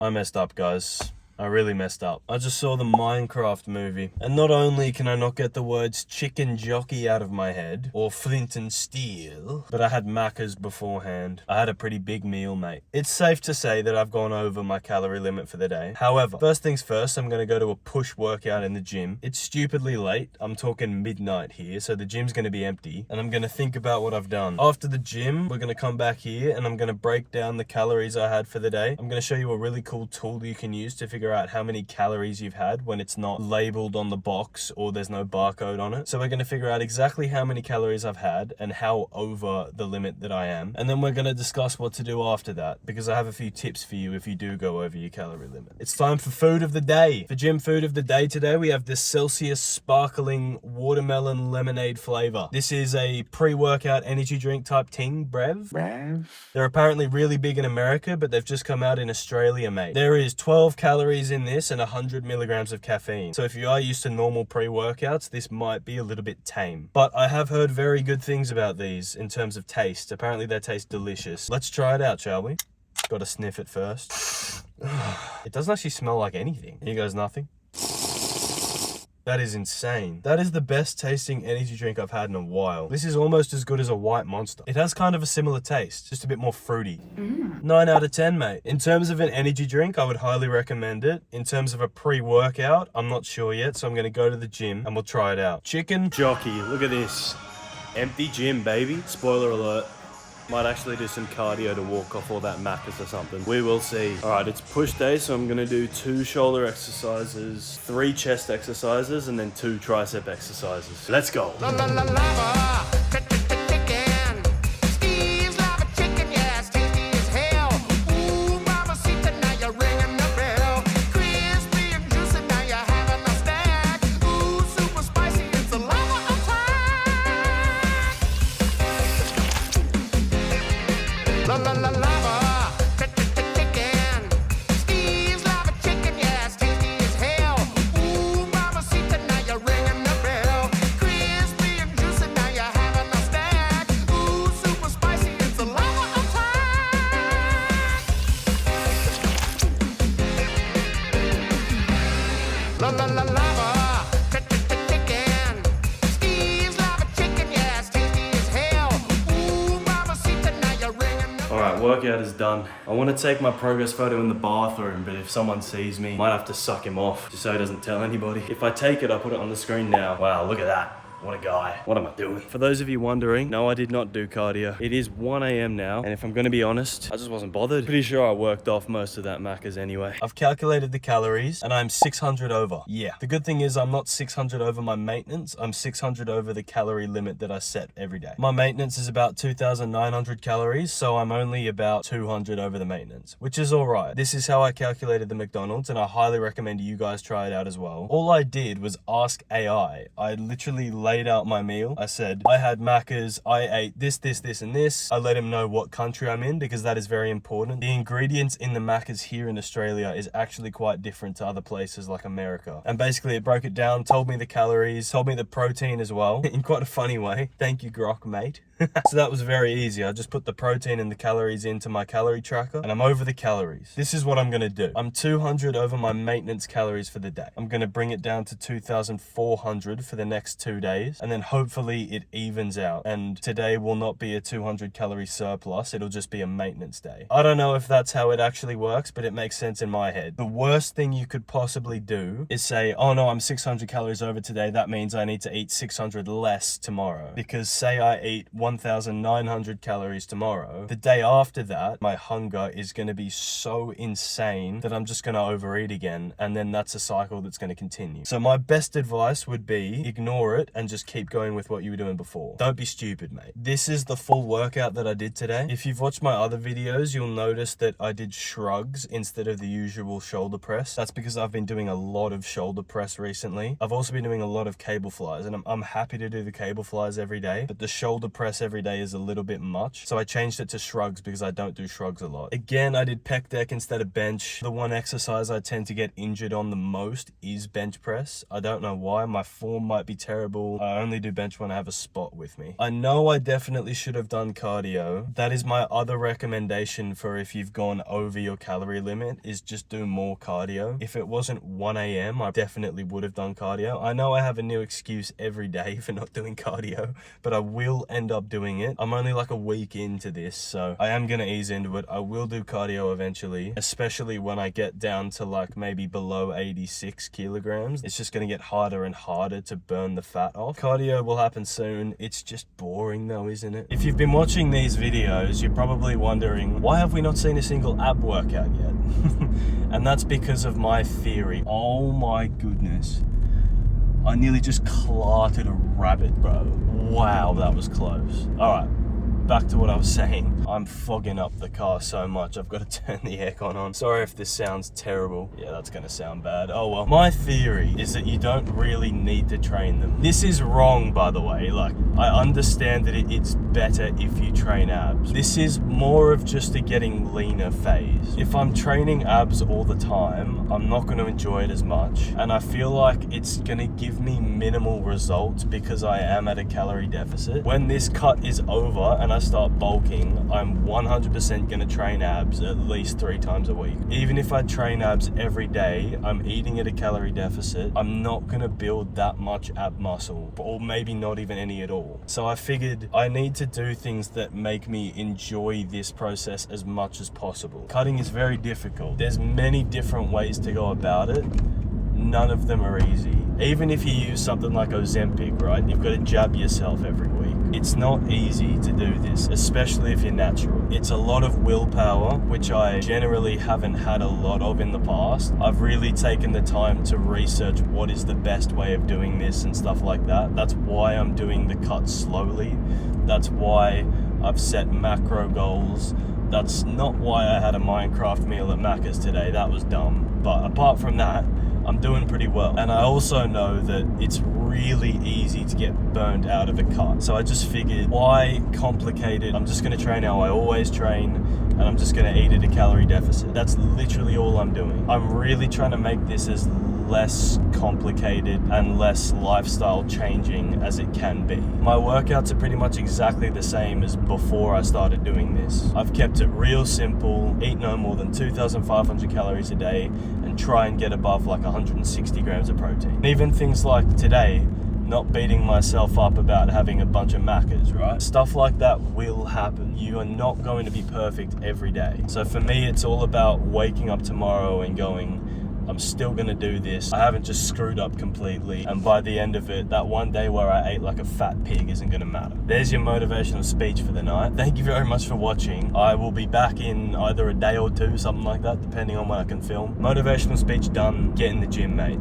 I messed up, guys. I really messed up. I just saw the Minecraft movie, and not only can I not get the words chicken jockey out of my head, or flint and steel, but I had Macca's beforehand. I had a pretty big meal, mate. It's safe to say that I've gone over my calorie limit for the day. However, first things first, I'm gonna go to a push workout in the gym. It's stupidly late. I'm talking midnight here, so the gym's gonna be empty, and I'm gonna think about what I've done. After the gym, we're gonna come back here, and I'm gonna break down the calories I had for the day. I'm gonna show you a really cool tool you can use to figure out how many calories you've had when it's not labeled on the box or there's no barcode on it. So we're going to figure out exactly how many calories I've had and how over the limit that I am. And then we're going to discuss what to do after that, because I have a few tips for you if you do go over your calorie limit. It's time for food of the day. For gym food of the day today, we have this Celsius sparkling watermelon lemonade flavor. This is a pre-workout energy drink type ting, brev. They're apparently really big in America, but they've just come out in Australia, mate. There is 12 calories in this and 100 milligrams of caffeine. So if you are used to normal pre-workouts, this might be a little bit tame. But I have heard very good things about these in terms of taste. Apparently they taste delicious. Let's try it out, shall we? Gotta sniff it first. It doesn't actually smell like anything. Here goes nothing. That is insane. That is the best tasting energy drink I've had in a while. This is almost as good as a white Monster. It has kind of a similar taste, just a bit more fruity. 9 out of 10, mate. In terms of an energy drink, I would highly recommend it. In terms of a pre-workout, I'm not sure yet, so I'm gonna go to the gym and we'll try it out. Chicken jockey, look at this. Empty gym, baby. Spoiler alert. Might actually do some cardio to walk off all that Macca's or something. We will see. All right, it's push day, so I'm gonna do 2 shoulder exercises, 3 chest exercises, and then 2 tricep exercises. Let's go. Alright, workout is done. I want to take my progress photo in the bathroom, but if someone sees me, I might have to suck him off just so he doesn't tell anybody. If I take it, I'll put it on the screen now. Wow, look at that. What a guy. What am I doing? For those of you wondering, no, I did not do cardio. It is 1 a.m. now, and if I'm gonna be honest, I just wasn't bothered. Pretty sure I worked off most of that Macca's anyway. I've calculated the calories, and I'm 600 over. Yeah. The good thing is I'm not 600 over my maintenance, I'm 600 over the calorie limit that I set every day. My maintenance is about 2,900 calories, so I'm only about 200 over the maintenance, which is all right. This is how I calculated the McDonald's, and I highly recommend you guys try it out as well. All I did was ask AI. I literally laid out my meal. I said, I had Macca's, I ate this, and this. I let him know what country I'm in because that is very important. The ingredients in the Macca's here in Australia is actually quite different to other places like America. And basically it broke it down, told me the calories, told me the protein as well, in quite a funny way. Thank you, Grok, mate. So that was very easy. I just put the protein and the calories into my calorie tracker and I'm over the calories. This is what I'm gonna do. I'm 200 over my maintenance calories for the day. I'm gonna bring it down to 2,400 for the next 2 days and then hopefully it evens out. And today will not be a 200 calorie surplus. It'll just be a maintenance day. I don't know if that's how it actually works, but it makes sense in my head. The worst thing you could possibly do is say, oh no, I'm 600 calories over today. That means I need to eat 600 less tomorrow. Because say I eat 1,900 calories tomorrow, the day after that, my hunger is going to be so insane that I'm just going to overeat again. And then that's a cycle that's going to continue. So my best advice would be ignore it and just keep going with what you were doing before. Don't be stupid, mate. This is the full workout that I did today. If you've watched my other videos, you'll notice that I did shrugs instead of the usual shoulder press. That's because I've been doing a lot of shoulder press recently. I've also been doing a lot of cable flies and I'm happy to do the cable flies every day, but the shoulder press every day is a little bit much. So I changed it to shrugs because I don't do shrugs a lot. Again, I did pec deck instead of bench. The one exercise I tend to get injured on the most is bench press. I don't know why. My form might be terrible. I only do bench when I have a spot with me. I know I definitely should have done cardio. That is my other recommendation for if you've gone over your calorie limit, is just do more cardio. If it wasn't 1 a.m, I definitely would have done cardio. I know I have a new excuse every day for not doing cardio, but I will end up doing it. I'm only like a week into this, so I am gonna ease into it. I will do cardio eventually, especially when I get down to like maybe below 86 kilograms. It's just gonna get harder and harder to burn the fat off. Cardio will happen soon. It's just boring though, isn't it? If you've been watching these videos, you're probably wondering, why have we not seen a single ab workout yet? And that's because of my theory. Oh my goodness. I nearly just clarted a rabbit, bro. Wow, that was close. All right. Back to what I was saying. I'm fogging up the car so much, I've got to turn the aircon on. Sorry if this sounds terrible. Yeah, that's gonna sound bad. Oh well. My theory is that you don't really need to train them. This is wrong, by the way. Like, I understand that it's better if you train abs. This is more of just a getting leaner phase. If I'm training abs all the time, I'm not gonna enjoy it as much. And I feel like it's gonna give me minimal results because I am at a calorie deficit. When this cut is over and I start bulking, I'm 100% gonna train abs at least 3 times a week. Even if I train abs every day, I'm eating at a calorie deficit, I'm not gonna build that much ab muscle, or maybe not even any at all. So I figured I need to do things that make me enjoy this process as much as possible. Cutting is very difficult. There's many different ways to go about it. None of them are easy. Even if you use something like Ozempic, right? You've got to jab yourself every week. It's not easy to do this, especially if you're natural. It's a lot of willpower, which I generally haven't had a lot of in the past. I've really taken the time to research what is the best way of doing this and stuff like that. That's why I'm doing the cuts slowly. That's why I've set macro goals. That's not why I had a Minecraft meal at Macca's today. That was dumb. But apart from that, I'm doing pretty well. And I also know that it's really easy to get burned out of a cut. So I just figured, why complicate it? I'm just gonna train how I always train, and I'm just gonna eat at a calorie deficit. That's literally all I'm doing. I'm really trying to make this as less complicated and less lifestyle changing as it can be. My workouts are pretty much exactly the same as before I started doing this. I've kept it real simple, eat no more than 2,500 calories a day, and try and get above like 160 grams of protein. Even things like today, not beating myself up about having a bunch of Maccas, right? Stuff like that will happen. You are not going to be perfect every day. So for me, it's all about waking up tomorrow and going, I'm still gonna do this. I haven't just screwed up completely. And by the end of it, that one day where I ate like a fat pig isn't gonna matter. There's your motivational speech for the night. Thank you very much for watching. I will be back in either a day or two, something like that, depending on when I can film. Motivational speech done. Get in the gym, mate.